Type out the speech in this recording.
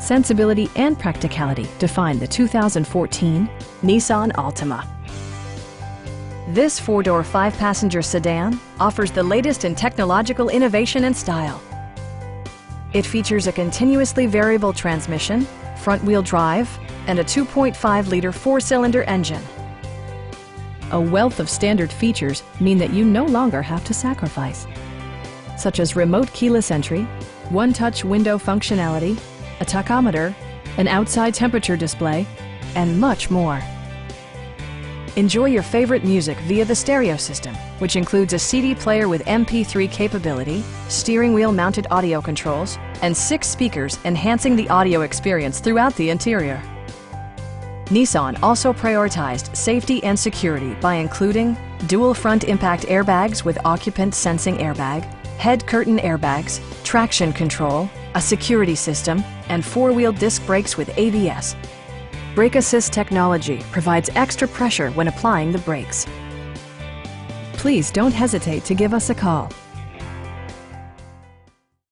sensibility, and practicality define the 2014 Nissan Altima. This four-door, five-passenger sedan offers the latest in technological innovation and style. It features a continuously variable transmission, front-wheel drive, and a 2.5-liter four-cylinder engine. A wealth of standard features mean that you no longer have to sacrifice, such as remote keyless entry, one-touch window functionality, a tachometer, an outside temperature display, and much more. Enjoy your favorite music via the stereo system, which includes a CD player with MP3 capability, steering wheel mounted audio controls, and 6 speakers enhancing the audio experience throughout the interior. Nissan also prioritized safety and security by including dual front impact airbags with occupant sensing airbag, head curtain airbags, traction control, a security system, and four-wheel disc brakes with ABS. Brake Assist technology provides extra pressure when applying the brakes. Please don't hesitate to give us a call.